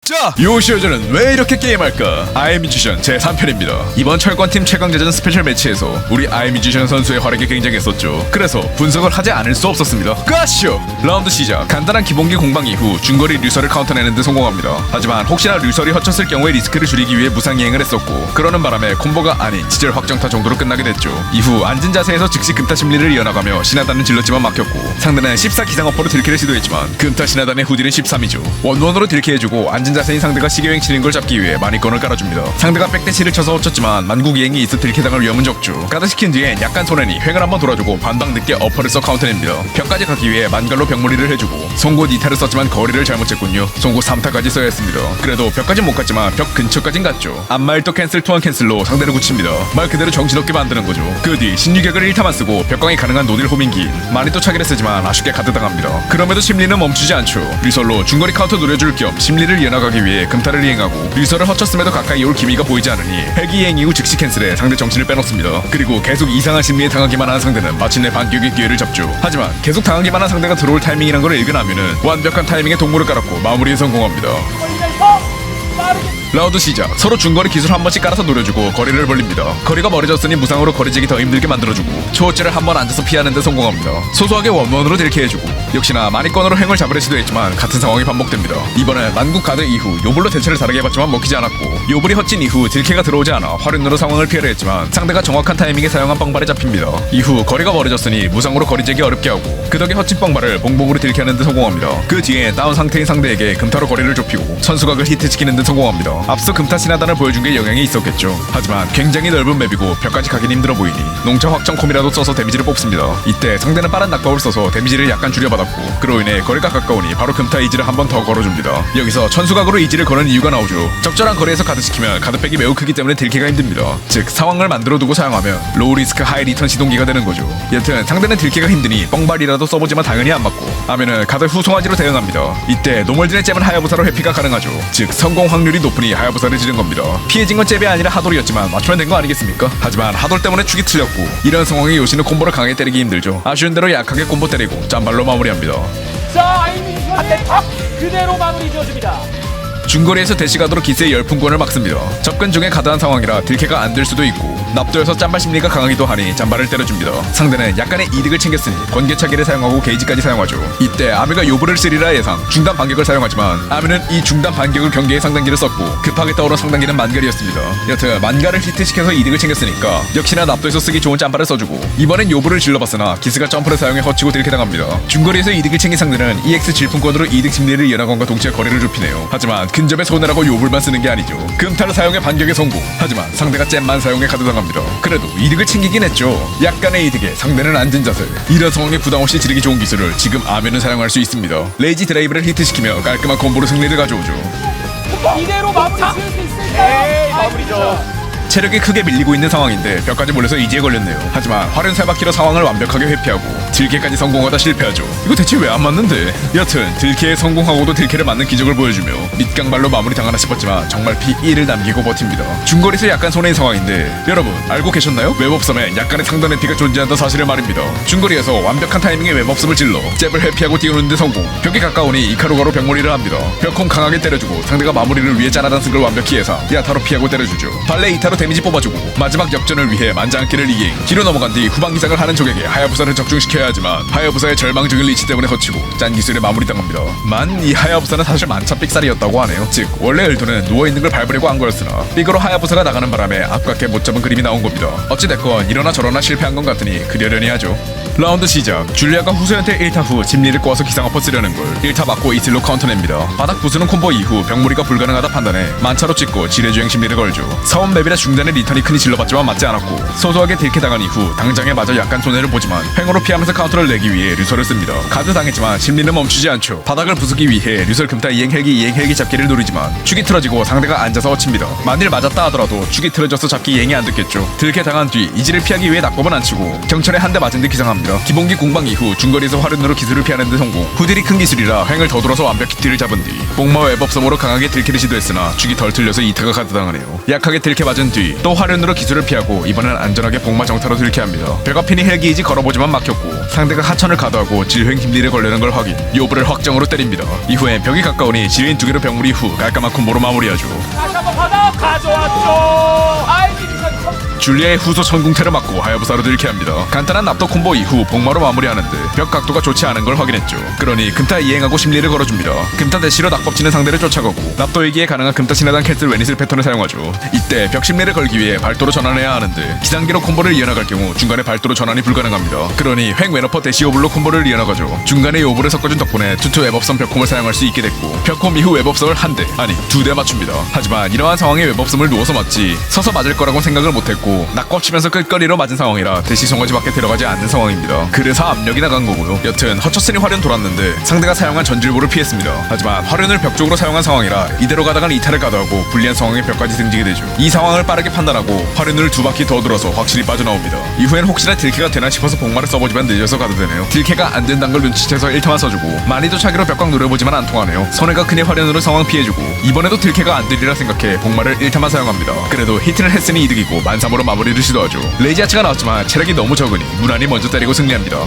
자, 요시오즈는 왜 이렇게 게임할까? 아이뮤지션 제3편입니다. 이번 철권팀 최강자전 스페셜 매치에서 우리 아이뮤지션 선수의 활약이 굉장했었죠. 그래서 분석을 하지 않을 수 없었습니다. 가시오! 라운드 시작. 간단한 기본기 공방 이후 중거리 류설을 카운터내는 데 성공합니다. 하지만 혹시나 류설이 허쳤을 경우에 리스크를 줄이기 위해 무상이행을 했었고, 그러는 바람에 콤보가 아닌 지절 확정타 정도로 끝나게 됐죠. 이후 앉은 자세에서 즉시 금타 심리를 이어나가며 신하단은 질렀지만 막혔고, 상대는 14 기상어퍼로 딜킬을 시도했지만 금타 신하단의 후딜은 13이죠. 원원으로 딜킬해주고 앉은 자세인 상대가 시계횡 치는 걸 잡기 위해 마니건을 깔아줍니다. 상대가 백대치를 쳐서 헛쳤지만 만국이행이 있어 딜킬당할 위험은 적죠. 가드시킨 뒤엔 약간 손해니 횡을 한번 돌아주고 반방 늦게 어퍼를 써 카운터냅니다. 벽까지 가기 위해 만갈로 벽무리를 해주고 송곳 2타를 썼지만 거리를 잘못 쟀군요. 송곳 3타까지 써야 했습니다. 그래도 벽까진 못 갔지만 벽 근처까진 갔죠. 앞마일도 캔슬 투원 캔슬로 상대를 굳힙니다. 말 그대로 정신없게 만드는 거죠. 그 뒤 신유격을 1타만 쓰고 벽광이 가능한 노딜 호밍기 많이 또 차기를 쓰지만 아쉽게 가드당합니다. 그럼에도 심리는 멈추지 않죠. 리설로 중거리 카운터 노려줄 겸 심리를 이어나가기 위해 금타를 이행하고 리설을 허쳤음에도 가까이 올 기미가 보이지 않으니 헬기 이행 이후 즉시 캔슬해 상대 정신을 빼놓습니다. 그리고 계속 이상한 심리에 당하기만 하는 상대는 마침내 반격의 기회를 잡죠. 하지만 계속 당하기만 한 상대가 들어올 타이밍이란 걸 읽어나면은 완벽한 타이밍에 동물을 깔았고 마무리에 성공합니다. 라운드 시작. 서로 중거리 기술 한 번씩 깔아서 노려주고 거리를 벌립니다. 거리가 멀어졌으니 무상으로 거리재기 더 힘들게 만들어주고 초호째를 한 번 앉아서 피하는 데 성공합니다. 소소하게 원원으로 딜케해주고 역시나 마니건으로 횡을 잡으려 시도했지만 같은 상황이 반복됩니다. 이번엔 만국 가드 이후 요블로 대처를 다르게 해봤지만 먹히지 않았고, 요블이 헛진 이후 딜케가 들어오지 않아 활윤으로 상황을 피하려 했지만 상대가 정확한 타이밍에 사용한 뻥발에 잡힙니다. 이후 거리가 멀어졌으니 무상으로 거리재기 어렵게 하고 그 덕에 헛진 뻥발을 봉봉으로 딜케하는 데 성공합니다. 그 뒤에 다운 상태인 상대에게 금타로 거리를 좁히고 선수각을 히트시키는 데 성공합니다. 앞서 금타 신하단을 보여준 게 영향이 있었겠죠. 하지만 굉장히 넓은 맵이고 벽까지 가긴 힘들어 보이니 농차 확정 콤이라도 써서 데미지를 뽑습니다. 이때 상대는 빠른 낙법을 써서 데미지를 약간 줄여받았고, 그로 인해 거리가 가까우니 바로 금타 이지를 한 번 더 걸어줍니다. 여기서 천수각으로 이지를 거는 이유가 나오죠. 적절한 거리에서 가드시키면 가드백이 매우 크기 때문에 딜키가 힘듭니다. 즉 상황을 만들어두고 사용하면 로우 리스크 하이 리턴 시동기가 되는 거죠. 여튼 상대는 딜키가 힘드니 뻥발이라도 써보지만 당연히 안 맞고, 하면은 가드 후송아지로 대응합니다. 이때 노멀진의 잽은 하야부사로 회피가 가능하죠. 즉 성공 확률이 높으니 하야부사를 지른 겁니다. 피해진 건 잽이 아니라 하돌이었지만 맞추면 된 거 아니겠습니까? 하지만 하돌 때문에 축이 틀렸고, 이런 상황에 요시는 콤보를 강하게 때리기 힘들죠. 아쉬운 대로 약하게 콤보 때리고 짬발로 마무리합니다. 자, 아이뮤지션이 그대로 마무리 지어줍니다. 중거리에서 대시가드로 기세의 열풍권을 막습니다. 접근 중에 가드한 상황이라 딜캐가 안 될 수도 있고, 납도에서 짬발 심리가 강하기도 하니 짬발을 때려줍니다. 상대는 약간의 이득을 챙겼으니 번개차기를 사용하고 게이지까지 사용하죠. 이때 아미가 요브를 쓰리라 예상 중단 반격을 사용하지만 아미는 이 중단 반격을 경계에 상단기를 썼고 급하게 떠오른 상단기는 만갈이었습니다. 여튼 만갈을 히트시켜서 이득을 챙겼으니까 역시나 납도에서 쓰기 좋은 짬발을 써주고, 이번엔 요브를 질러봤으나 기스가 점프를 사용해 허치고 딜캐 당합니다. 중거리에서 이득을 챙긴 상대는 EX 질풍권으로 이득 심리를 이어나간과 동시에 거리를 좁히네요. 하지만 근접에 손해라고 요불만 쓰는 게 아니죠. 금타를 사용해 반격에 성공. 하지만 상대가 잼만 사용해 가드당합니다. 그래도 이득을 챙기긴 했죠. 약간의 이득에 상대는 앉은 자세. 이런 상황에 부담없이 지르기 좋은 기술을 지금 아면은 사용할 수 있습니다. 레이지 드라이브를 히트시키며 깔끔한 콤보로 승리를 가져오죠. 이대로 마무리 지을 수 있을까요? 마무리죠. 체력이 크게 밀리고 있는 상황인데 벽까지 몰려서 이지에 걸렸네요. 하지만 활은 살바퀴로 상황을 완벽하게 회피하고 딜캐까지 성공하다 실패하죠. 이거 대체 왜 안 맞는데? 여튼 딜캐에 성공하고도 딜캐를 맞는 기적을 보여주며 밑강발로 마무리 당하나 싶었지만 정말 P1을 남기고 버팁니다. 중거리에서 약간 손해인 상황인데 여러분 알고 계셨나요? 웹업섬에 약간의 상단 회피가 존재한다는 사실을 말입니다. 중거리에서 완벽한 타이밍에 웹업섬을 질러 잽을 회피하고 띄우는데 성공. 벽이 가까우니 이카루가로 벽몰이를 합니다. 벽콩 강하게 때려주고 상대가 마무리를 위해 짜라단 쓴 걸 완벽히 예상. 야타로 피하고 때려주죠. 발레 2타로 데미지 뽑아주고 마지막 역전을 위해 만장기를 이행. 뒤로 넘어간 뒤 후방 기상을 하는 적에게 하야부사를 적중시켜야 하지만 하야부사의 절망적인 리치 때문에 거치고 짠 기술에 마무리당합니다. 만 이 하야부사는 사실 만차 삑살이었다고 하네요. 즉 원래 엘도는 누워있는 걸 밟으려고 한 거였으나 삑으로 하야부사가 나가는 바람에 아깝게 못 잡은 그림이 나온 겁니다. 어찌됐건 이러나 저러나 실패한 것 같으니 그려려니 하죠. 라운드 시작. 줄리아가 후소한테 1타 후 심리를 꼬아서 기상어퍼 쓰려는 걸 1타 맞고 이틀로 카운터냅니다. 바닥 부수는 콤보 이후 병무리가 불가능하다 판단해 만차로 찍고 지뢰주행 심리를 걸죠. 사원 맵이라 중단에 리턴이 크니 질러봤지만 맞지 않았고 소소하게 딜캐 당한 이후 당장에 맞아 약간 손해를 보지만 횡으로 피하면서 카운터를 내기 위해 류설을 씁니다. 가드 당했지만 심리는 멈추지 않죠. 바닥을 부수기 위해 류설 금타 이행 헬기 잡기를 노리지만 축이 틀어지고 상대가 앉아서 얹힙니다. 만일 맞았다 하더라도 축이 틀어져서 잡기 이행이 안 됐겠죠. 딜캐 당한 뒤 이지를 피하기 위해 낙법은 안 치고 경찰에 한 대 맞은 듯 기상합니다. 됩니다. 기본기 공방 이후 중거리에서 화륜으로 기술을 피하는 데 성공. 후딜이 큰 기술이라 횡을 더 돌아서 완벽히 뒤를 잡은 뒤 복마 웹업섬으로 강하게 들키를 시도했으나 죽이 덜 틀려서 2타가 가드당하네요. 약하게 들켜 맞은 뒤 또 화륜으로 기술을 피하고 이번엔 안전하게 복마 정타로 들켜합니다. 벽앞핀이 헬기이지 걸어보지만 막혔고 상대가 하천을 가도하고 질횡 힘딜에 걸려는 걸 확인. 요브를 확정으로 때립니다. 이후엔 벽이 가까우니 지뢰인 2개로 벽무리 후 깔끔한 콤보로 마무리하죠. 다시 한번 받아 가져왔죠. 아이디션 줄리아의 후소 천궁태를 맞고 하야부사로 들켜합니다. 간단한 납도 콤보 이후 복마로 마무리하는데 벽 각도가 좋지 않은 걸 확인했죠. 그러니 금타 이행하고 심리를 걸어줍니다. 금타 대시로 낙법치는 상대를 쫓아가고 납도이기에 가능한 금타 신하단 캔슬 웨니슬 패턴을 사용하죠. 이때 벽 심리를 걸기 위해 발도로 전환해야 하는데 기상기로 콤보를 이어나갈 경우 중간에 발도로 전환이 불가능합니다. 그러니 횡 웨너퍼 대시 오블로 콤보를 이어나가죠. 중간에 오블을 섞어준 덕분에 투투 웹업섬 벽콤을 사용할 수 있게 됐고 벽콤 이후 웹업섬을 한 대, 아니 2대 맞춥니다. 하지만 이러한 상황에 웹업섬을 누워서 맞지 서서 맞을 거라고 생각을 못했고 낙법 치면서 끌거리로 맞은 상황이라 대시 송아지밖에 들어가지 않는 상황입니다. 그래서 압력이 나간 거고요. 여튼 허처슨이 화륜 돌았는데 상대가 사용한 전질보를 피했습니다. 하지만 화륜을 벽 쪽으로 사용한 상황이라 이대로 가다간 이탈을 가도하고 불리한 상황에 벽까지 등지게 되죠. 이 상황을 빠르게 판단하고 화륜을 2바퀴 더 돌아서 확실히 빠져나옵니다. 이후엔 혹시나 딜캐가 되나 싶어서 복마를 써보지만 늦어서 가도되네요. 딜캐가 안 된다는 걸 눈치채서 1타만 써주고 많이도 차기로 벽광 노려보지만 안 통하네요. 손해가 크니 화륜으로 상황 피해주고 이번에도 딜캐가 안 되리라 생각해 복마를 1타만 사용합니다. 그래도 히트는 했으니 이득이고 만삼으로 마무리를 시도하죠. 레이지아치가 나왔지만 체력이 너무 적으니 무난히 먼저 때리고 승리합니다.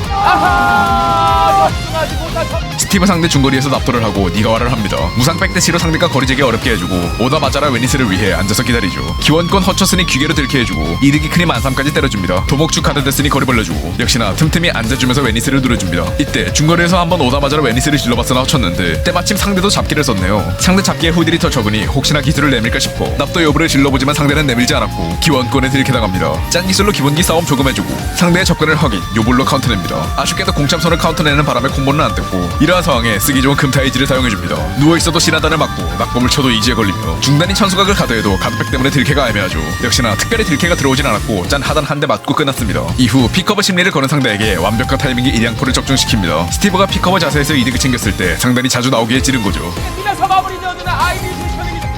아하 집중하지 못한 스티브 상대 중거리에서 납도를 하고 니가와를 합니다. 무상 백대시로 상대가 거리 재기 어렵게 해주고 오다 맞아라 웨니스를 위해 앉아서 기다리죠. 기원권 허처슨이 귀계로 들켜해주고 이득이 크니 만삼까지 때려줍니다. 도목축 카드 됐으니 거리 벌려주고 역시나 틈틈이 앉아주면서 웨니스를 누려줍니다. 이때 중거리에서 한번 오다 맞아라 웨니스를 질러봤으나 허쳤는데 때마침 상대도 잡기를 썼네요. 상대 잡기에 후딜이 더 적으니 혹시나 기술을 내밀까 싶어 납도 여부를 질러보지만 상대는 내밀지 않았고 기원권에 들켜당합니다. 짠 기술로 기본기 싸움 조금 해주고 상대의 접근을 확인 요블로 카운터냅니다. 아쉽게도 공참선을 카운터내는 바람에 콤보는 안 뜯고 이러한 상황에 쓰기 좋은 금타이지를 사용해줍니다. 누워있어도 신하단을 맞고 낙법을 쳐도 이지에 걸리며 중단인 천수각을 가더해도 가드백 때문에 들캐가 애매하죠. 역시나 특별히 들캐가 들어오진 않았고 짠 하단 한 대 맞고 끝났습니다. 이후 픽커버 심리를 거는 상대에게 완벽한 타이밍의 일양포를 적중시킵니다. 스티브가 픽커버 자세에서 이득을 챙겼을 때 상단이 자주 나오기에 찌른 거죠. 팀에서 마무리 되어주는 아이디션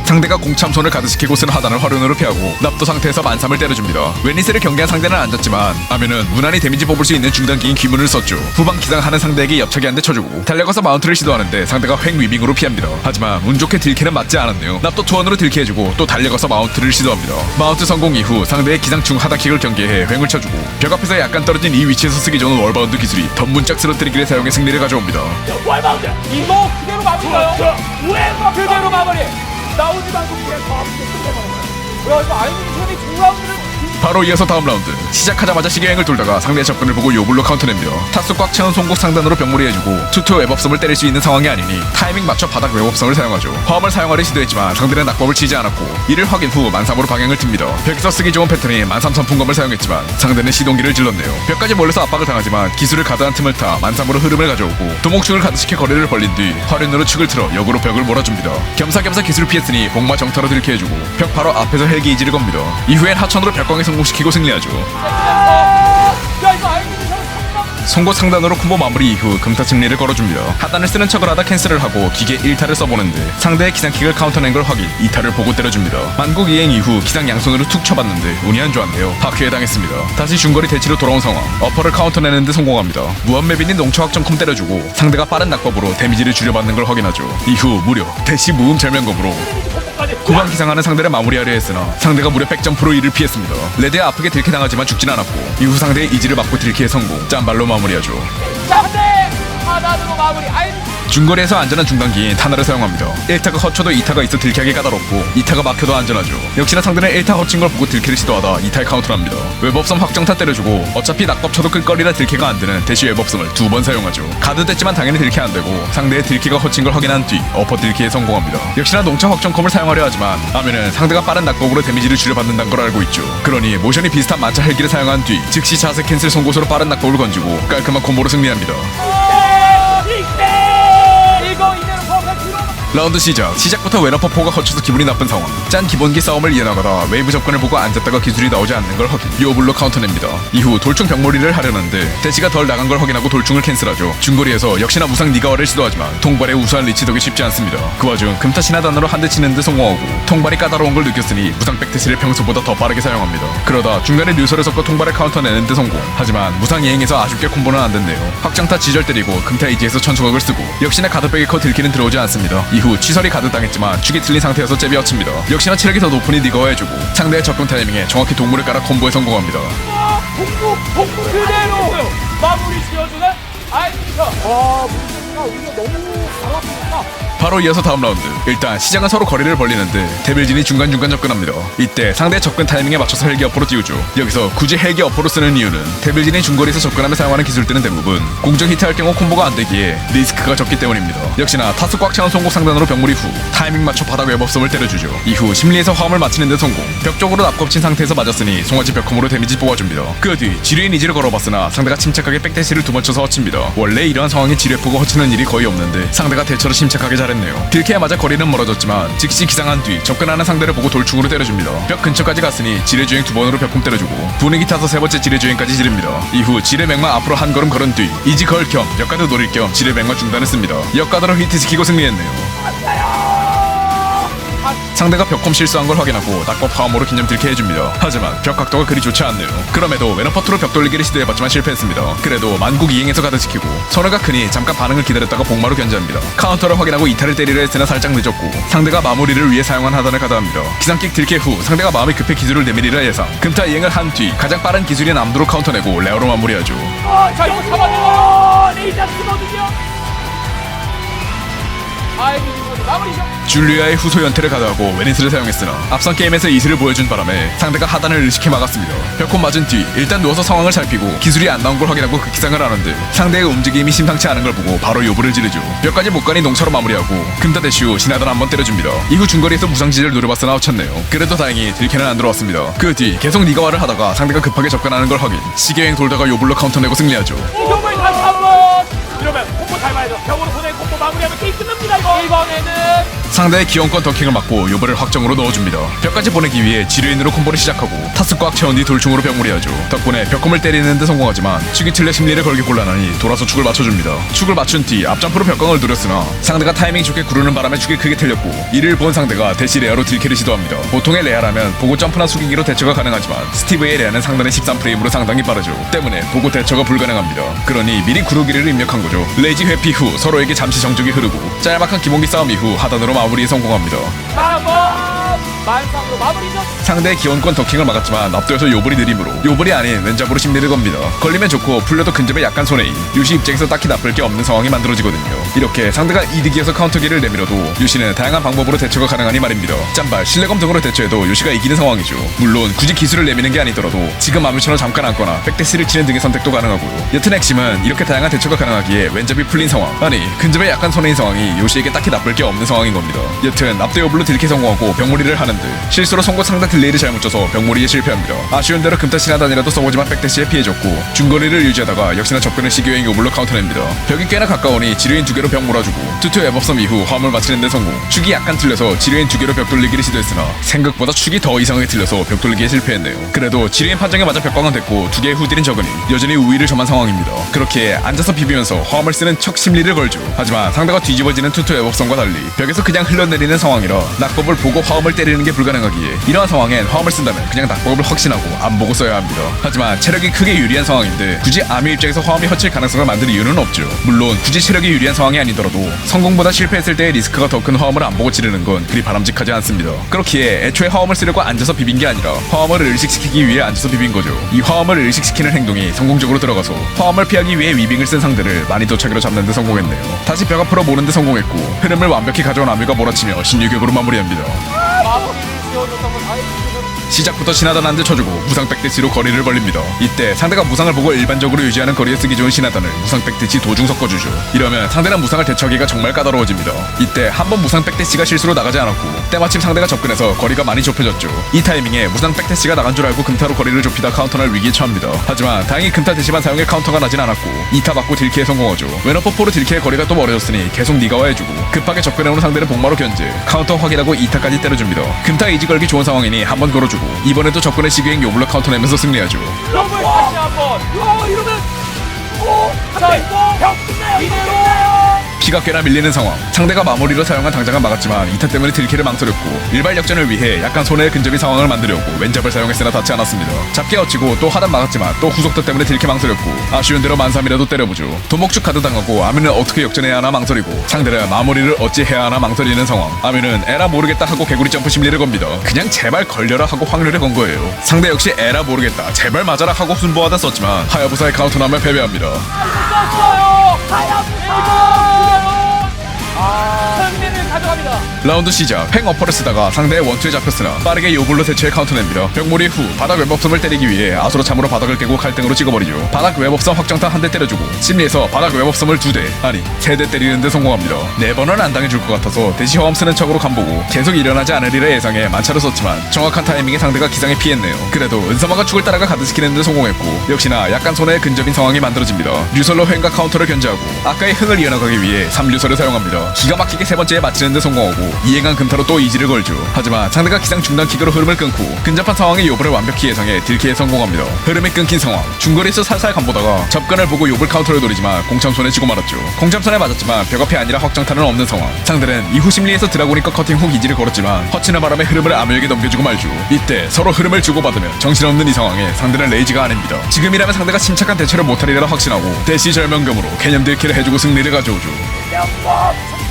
상대가 공참손을 가득시키고 쓴 하단을 화륜으로 피하고 납도 상태에서 만삼을 때려줍니다. 웨니스를 경계한 상대는 앉았지만 아면은 무난히 데미지 뽑을 수 있는 중단기인 귀문을 썼죠. 후방 기상하는 상대에게 옆차기 한 대 쳐주고 달려가서 마운트를 시도하는데 상대가 횡 위빙으로 피합니다. 하지만 운 좋게 딜캐는 맞지 않았네요. 납도 투원으로 딜캐해주고 또 달려가서 마운트를 시도합니다. 마운트 성공 이후 상대의 기상충 하단킥을 경계해 횡을 쳐주고 벽 앞에서 약간 떨어진 이 위치에서 쓰기 좋은 월바운드 기술이 덧문짝 쓰러뜨리기를 사용해 승리를 가져옵니다. 월바운드 이거 그대로 마무리가요. 그대로 마무리 나오지 않고 그냥 더 앞으로 끝내버려요. 야 이거 아이디션이 2라운드를 바로 이어서 다음 라운드 시작하자마자 시계행을 돌다가 상대의 접근을 보고 요블로 카운터냅니다. 타수 꽉 채운 송곳 상단으로 벽무리 해주고 투투 웹업섬을 때릴 수 있는 상황이 아니니 타이밍 맞춰 바닥 웹업섬을 사용하죠. 화음을 사용하려 시도했지만 상대는 낙법을 치지 않았고 이를 확인 후 만삼으로 방향을 틉니다. 벽에서 쓰기 좋은 패턴이 만삼 선풍검을 사용했지만 상대는 시동기를 질렀네요. 벽까지 몰려서 압박을 당하지만 기술을 가드한 틈을 타 만삼으로 흐름을 가져오고 도목축을 가드시켜 거리를 벌린 뒤 화륜으로 축을 틀어 역으로 벽을 몰아줍니다. 겸사겸사 기술을 피했으니 복마 정타로 들켜해주고 벽 바로 앞에서 헬기 이지를 겁니다. 이후엔 하천으로 벽광에 성공시키고 승리하죠. 야 이거 아이디션 송곳 상단으로 콤보 마무리 이후 금타 승리를 걸어줍니다. 하단을 쓰는 척을 하다 캔슬을 하고 기계 1타를 써보는데 상대의 기상킥을 카운터낸 걸 확인 2타를 보고 때려줍니다. 만국 이행 이후 기상 양손으로 툭 쳐봤는데 운이 안 좋았네요. 바퀴에 당했습니다. 다시 중거리 대치로 돌아온 상황 어퍼를 카운터내는데 성공합니다. 무한맵인인 농초 확정컴 때려주고 상대가 빠른 낙법으로 데미지를 줄여받는 걸 확인하죠. 이후 무려 대시 무음 절면검으로 구강 기상하는 상대를 마무리하려 했으나 상대가 무려 100점프로 이를 피했습니다. 레드에 아프게 딜캐당하지만 죽진 않았고 이후 상대의 이지를 막고 딜캐에 성공 짠발로 마무리하죠. 잡대 하단으로 마무리 아이디션 중거리에서 안전한 중단기인 타나를 사용합니다. 1타가 허쳐도 2타가 있어 딜캐하기 까다롭고 2타가 막혀도 안전하죠. 역시나 상대는 1타 허친 걸 보고 딜캐를 시도하다 2타에 카운터를 합니다. 웹업섬 확정타 때려주고 어차피 낙법 쳐도 끌거리라 딜캐가 안되는 대시 웹업섬을 2번 사용하죠. 가드 됐지만 당연히 딜캐 안되고 상대의 딜캐가 허친 걸 확인한 뒤 어퍼 딜캐에 성공합니다. 역시나 농차 확정컴을 사용하려 하지만 하면은 상대가 빠른 낙법으로 데미지를 줄여받는다는 걸 알고 있죠. 그러니 모션이 비슷한 만차 헬기를 사용한 뒤 즉시 자세 캔슬 송곳으로 빠른 낙법을 건지고 깔끔한 콤보로 승리합니다. 이거 이대로 퍼펙트로 라운드 시작부터 웨너퍼4가 거쳐서 기분이 나쁜 상황. 짠 기본기 싸움을 이어나가다 웨이브 접근을 보고 앉았다가 기술이 나오지 않는 걸 확인. 요블로 카운터냅니다. 이후 돌충 병몰이를 하려는데 대시가 덜 나간 걸 확인하고 돌충을 캔슬하죠. 중거리에서 역시나 무상 니가와를 시도하지만 통발의 우수한 리치 덕이 쉽지 않습니다. 그 와중 금타 신하단으로 한 대 치는 데 성공하고 통발이 까다로운 걸 느꼈으니 무상 백대시를 평소보다 더 빠르게 사용합니다. 그러다 중간에 류서를 섞어 통발을 카운터내는 데 성공. 하지만 무상 예행에서 아쉽게 콤보는 안 됐네요. 확장타 지절 때리고 금타 이지에서 천수각을 쓰고 역시나 가드백에 커 들키는 들어오지 않습니다. 이후 취설이 가드 당했지만 축이 틀린 상태에서 잽이 엇칩니다. 역시나 체력이 더 높으니 니가와 해주고 상대의 접근 타이밍에 정확히 동물을 깔아 콤보에 성공합니다. 동구 그대로 마무리 지어주는 아이미터. 와, 문제가 우리가 너무 잘합니다. 바로 이어서 다음 라운드. 일단 시작은 서로 거리를 벌리는데 데빌진이 중간중간 접근합니다. 이때 상대의 접근 타이밍에 맞춰서 헬기 어퍼로 띄우죠. 여기서 굳이 헬기 어퍼로 쓰는 이유는 데빌진이 중거리에서 접근하며 사용하는 기술들은 대부분 공중 히트할 경우 콤보가 안 되기에 리스크가 적기 때문입니다. 역시나 타수 꽉 채운 송곳 상단으로 병무리 후 타이밍 맞춰 바닥 웹업섬을 때려주죠. 이후 심리에서 화음을 맞히는 데 성공. 벽 쪽으로 납kop친 상태에서 맞았으니 송아지 벽컴으로 데미지 뽑아줍니다. 그 뒤 지뢰인 이지를 걸어봤으나 상대가 침착하게 백대시를 두 번 쳐서 허칩니다. 원래 이러한 상황에 지뢰포가 허치는 일이 거의 없는데 상대가 대처를 침착하게 잘했네요. 딜케에 맞아 거리는 멀어졌지만 즉시 기상한 뒤 접근하는 상대를 보고 돌충으로 때려줍니다. 벽 근처까지 갔으니 지뢰주행 두 번으로 벽홈 때려주고 분위기 타서 세 번째 지뢰주행까지 지릅니다. 이후 지뢰맹마 앞으로 한 걸음 걸은 뒤 이지 걸 겸 역가드 노릴 겸 지뢰맹마 중단을 씁니다. 역가드로 히트시키고 승리했네요. 상대가 벽홈 실수한 걸 확인하고 낙법 화음으로 기념 들게 해줍니다. 하지만 벽 각도가 그리 좋지 않네요. 그럼에도 웨너퍼트로 벽 돌리기를 시도해봤지만 실패했습니다. 그래도 만국 이행에서 가드시키고 선호가 크니 잠깐 반응을 기다렸다가 복마로 견제합니다. 카운터를 확인하고 이탈을 때리려 했으나 살짝 늦었고 상대가 마무리를 위해 사용한 하단을 가드합니다. 기상킥 들게 후 상대가 마음이 급해 기술을 내밀이라 예상. 금타 이행을 한 뒤 가장 빠른 기술인 암두로 카운터내고 레어로 마무리하죠. 자, 이거 잡아내요. 레이저 쓰거든요. 아이미터 마무리죠. 줄리아의 후소 연태를 가드하고 웨니스를 사용했으나 앞선 게임에서 이슬을 보여준 바람에 상대가 하단을 의식해 막았습니다. 벽홈 맞은 뒤 일단 누워서 상황을 살피고 기술이 안 나온 걸 확인하고 극기상을 하는데 상대의 움직임이 심상치 않은 걸 보고 바로 요브를 지르죠. 벽까지 못 가니 농차로 마무리하고 금타 대시 후 신하단 한번 때려줍니다. 이후 중거리에서 무상지를 노려봤으나 ಔ쳤네요. 그래도 다행히 딜캐는 안 들어왔습니다. 그 뒤 계속 니가와를 하다가 상대가 급하게 접근하는 걸 확인. 시계여행 돌다가 요블로 카운터내고 승리하죠. 이경을 다시 한번 이러면 콤보 잘 봐야죠. 벽으로 보낸 콤보 마무리하면 게임 끝납니다. 이번에는 상대의 기원권 더킹을 막고 요벌을 확정으로 넣어줍니다. 벽까지 보내기 위해 지뢰인으로 콤보를 시작하고 타스 꽉 채운 뒤 돌충으로 벽무리하죠. 덕분에 벽검을 때리는 데 성공하지만 축이 틀려 심리를 걸기 곤란하니 돌아서 축을 맞춰줍니다. 축을 맞춘 뒤 앞점프로 벽광을 누렸으나 상대가 타이밍 좋게 구르는 바람에 축이 크게 틀렸고 이를 본 상대가 대시 레아로 딜캐를 시도합니다. 보통의 레아라면 보고 점프나 숙이기로 대처가 가능하지만 스티브의 레아는 상단의 13프레임으로 상당히 빠르죠. 때문에 보고 대처가 불가능합니다. 그러니 미리 구르기를 입력한 거죠. 레이지 회피 후 서로에게 잠시 정적이 흐르고 짤막한 기본기 싸움 이후 하단으로 마무리에 성공합니다. 한번 만상으로 마무리죠. 상대의 기원권 더킹을 막았지만 앞도에서 요블이 느림으로 요블이 아닌 왼잡으로 심리를 겁니다. 걸리면 좋고 풀려도 근접에 약간 손해인 유시 입장에서 딱히 나쁠 게 없는 상황이 만들어지거든요. 이렇게 상대가 이득이어서 카운터기를 내밀어도 유시는 다양한 방법으로 대처가 가능하니 말입니다. 짬발, 실내검 등으로 대처해도 유시가 이기는 상황이죠. 물론 굳이 기술을 내미는 게 아니더라도 지금 아무처럼 잠깐 앉거나 백대시를 치는 등의 선택도 가능하고요. 여튼 핵심은 이렇게 다양한 대처가 가능하기에 왼잡이 풀린 상황, 아니 근접에 약간 손해인 상황이 요시에게 딱히 나쁠 게 없는 상황인 겁니다. 여튼 앞도 요블로 딜캐 성공하고 병무리를 하는데 실수로 송곳 상단 딜레이를 잘못 줘서 병무리에 실패합니다. 아쉬운 대로 금타 신하단이라도 써보지만 백대시에 피해줬고 중거리를 유지하다가 역시나 접근을 시기여행 요블로 카운터냅니다. 벽이 꽤나 가까우니 지뢰인 두 개로 벽 몰아주고 투투 웹업섬 이후 화물 맞히는 데 성공. 축이 약간 틀려서 지뢰인 두 개로 벽 돌리기를 시도했으나 생각보다 축이 더 이상하게 틀려서 벽 돌리기에 실패했네요. 그래도 지뢰인 판정에 맞아 벽광은 됐고 두 개의 후딜인 적으니 여전히 우위를 점한 상황입니다. 그렇게 앉아서 비비면서 화음을 쓰는 척 심리를 걸죠. 하지만 상대가 뒤집어지는 투투 웹업섬과 달리 벽에서 그냥 흘러내리는 상황이라 낙법을 보고 화음을 때리는 게 불가능하기에 이러한 상황엔 화음을 쓴다면 그냥 낙법을 확신하고 안 보고 써야 합니다. 하지만 체력이 크게 유리한 상황인데 굳이 아미 입장에서 화음이 허칠 가능성을 만들 이유는 없죠. 물론 굳이 체력이 유리한 상황이 아니더라도 성공보다 실패했을 때의 리스크가 더 큰 화음을 안 보고 지르는 건 그리 바람직하지 않습니다. 그렇기에 애초에 화음을 쓰려고 앉아서 비빈 게 아니라 화음을 의식시키기 위해 앉아서 비빈 거죠. 이 화음을 의식시키는 행동이 성공적으로 들어가서 화음을 피하기 위해 위빙을 쓴 상대를 많이 도착으로 잡는 데 성공했네요. 다시 벽 앞으로 모는 데 성공했고 흐름을 완벽히 가져온 아미가 몰아치며 16격으로 마무리합니다. 마무리를 지어줬던 건 아이미터. 시작부터 신하단 한 대 쳐주고 무상 백대치로 거리를 벌립니다. 이때 상대가 무상을 보고 일반적으로 유지하는 거리에 쓰기 좋은 신하단을 무상 백대치 도중 섞어주죠. 이러면 상대는 무상을 대처하기가 정말 까다로워집니다. 이때 한 번 무상 백대치가 실수로 나가지 않았고 때마침 상대가 접근해서 거리가 많이 좁혀졌죠. 이 타이밍에 무상 백대치가 나간 줄 알고 금타로 거리를 좁히다 카운터날 위기에 처합니다. 하지만 다행히 금타 대시만 사용해 카운터가 나진 않았고 2타 맞고 딜키에 성공하죠. 웨너퍼포로 딜키의 거리가 또 멀어졌으니 계속 니가와 해주고 급하게 접근해오는 상대를 복마로 견제, 카운터 확인하고 2타까지 때려줍니다. 금타 이지 걸기 좋은 상황이니 한 번 걸어주고 이번에도 접근의 시기행 요블러 카운터 내면서 승리하죠. 럼블 다시 한번. 이러면 자 이거 이대로 피가 꽤나 밀리는 상황. 상대가 마무리로 사용한 당장은 막았지만 2타 때문에 딜키를 망설였고 일발 역전을 위해 약간 손해의 근접인 상황을 만들려고 왼잡을 사용했으나 닿지 않았습니다. 잡게 얻치고 또 하단 막았지만 또 후속도 때문에 딜키 망설였고 아쉬운 대로 만삼이라도 때려보죠. 도목축 카드 당하고 아미는 어떻게 역전해야 하나 망설이고 상대는 마무리를 어찌 해야 하나 망설이는 상황. 아미는 에라 모르겠다 하고 개구리 점프 심리를 겁니다. 그냥 제발 걸려라 하고 확률을 건 거예요. 상대 역시 에라 모르겠다 제발 맞아라 하고 순보하다 썼지만 하야부사의 카운터 나면 패배합니다. 썼어요. 승리를 가져갑니다. 라운드 시작. 팽 어퍼를 쓰다가 상대의 원투에 잡혔으나 빠르게 요블로 대처해 카운터냅니다. 벽몰이 후 바닥 웹업섬을 때리기 위해 아수로 참으로 바닥을 깨고 칼등으로 찍어버리죠. 바닥 웹업섬 확정탄 한 대 때려주고 심리에서 바닥 웹업섬을 2대 아니 3대 때리는데 성공합니다. 4번은 안 당해줄 것 같아서 대시 허엄 쓰는 척으로 간보고 계속 일어나지 않으리라 예상해 만차를 썼지만 정확한 타이밍에 상대가 기상에 피했네요. 그래도 은서마가 축을 따라가 가드시키는 데 성공했고 역시나 약간 손해의 근접인 상황이 만들어집니다. 류설로 횡과 카운터를 견제하고 아까의 흥을 이어나가기 위해 3류설을 사용합니다. 기가 막히게 3번째에 맞히는 데 성공하고 이행한 금타로 또 이지를 걸죠. 하지만 상대가 기상 중단 킥으로 흐름을 끊고 근접한 상황에 요블을 완벽히 예상해 딜키에 성공합니다. 흐름이 끊긴 상황. 중거리에서 살살 간보다가 접근을 보고 요블 카운터를 노리지만 공참손에 지고 말았죠. 공참손에 맞았지만 벽 앞이 아니라 확정탄은 없는 상황. 상대는 이후 심리에서 드라고니까 커팅 훅 이지를 걸었지만 허치는 바람에 흐름을 아묘에게 넘겨주고 말죠. 이때 서로 흐름을 주고받으며 정신없는 이 상황에 상대는 레이지가 아닙니다. 지금이라면 상대가 침착한 대처를 못하리라 확신하고 대시 절명금으로 개념 딜키를 해주고 승리를 가져오죠.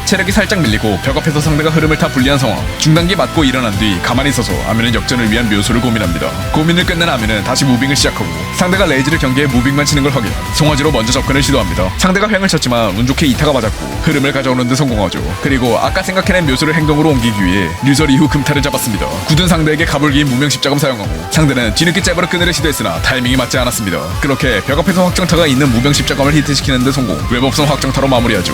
체력이 살짝 밀리고 벽 앞에서 상대가 흐름을 타 불리한 상황. 중단기 맞고 일어난 뒤 가만히 서서 아미는 역전을 위한 묘수를 고민합니다. 고민을 끝낸 아미는 다시 무빙을 시작하고 상대가 레이지를 경계해 무빙만 치는 걸 확인한 송아지로 먼저 접근을 시도합니다. 상대가 횡을 쳤지만 운 좋게 2타가 맞았고 흐름을 가져오는 데 성공하죠. 그리고 아까 생각해낸 묘수를 행동으로 옮기기 위해 류설 이후 금타를 잡았습니다. 굳은 상대에게 가불기인 무명 십자금 사용하고 상대는 뒤늦게 잽으로 끈을 시도했으나 타이밍이 맞지 않았습니다. 그렇게 벽 앞에서 확정타가 있는 무명 십자감을 히트시키는 데 성공. 웹업성 확정타로 마무리하죠.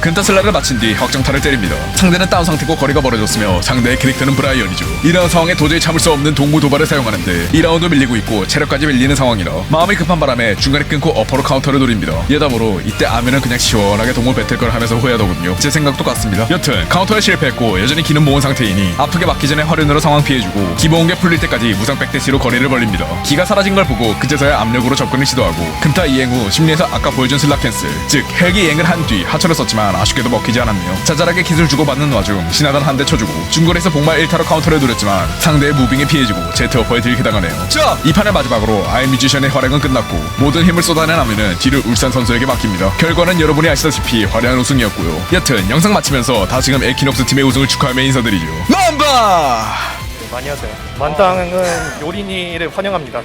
근타슬라를 마친 뒤 확정타를 때립니다. 상대는 다운 상태고 거리가 멀어졌으며 상대의 캐릭터는 브라이언이죠. 이런 상황에 도저히 참을 수 없는 동무 도발을 사용하는데 2라운드 밀리고 있고 체력까지 밀리는 상황이라 마음이 급한 바람에 중간에 끊고 어퍼로 카운터를 노립니다. 여담으로 이때 아미는 그냥 시원하게 동무 배틀걸 하면서 후회하더군요. 제 생각도 같습니다. 여튼 카운터에 실패했고 여전히 기는 모은 상태이니 아프게 맞기 전에 활윤으로 상황 피해주고 기모은 게 풀릴 때까지 무상 백대시로 거리를 벌립니다. 기가 사라진 걸 보고 그제서야 압력으로 접근을 시도하고 금타 이행 후 심리에서 아까 보여준 슬락 캔슬 즉 헬기 이행을 한 뒤 하철을 썼지만 아쉽게도 먹히지 않았네요. 자잘하게 기술 주고받는 와중 신하단 한 대 쳐주고 중거리에서 복마 1타로 카운터를 노렸지만 상대의 무빙에 피해지고 제트어퍼에 딜키당하네요. 자, 이 판의 마지막으로 아이 뮤지션의 활약은 끝났고 모든 힘을 쏟아낸 아미는 뒤를 울산 선수에게 맡깁니다. 결과는 여러분이 아시다시피 화려한 우승이었고요. 여튼 영상 마치면서 다시금 에키녹스 팀의 우승을 축하하며 인사드리죠. 만바! 많이 하세요. 만땅은 요린이를 환영합니다.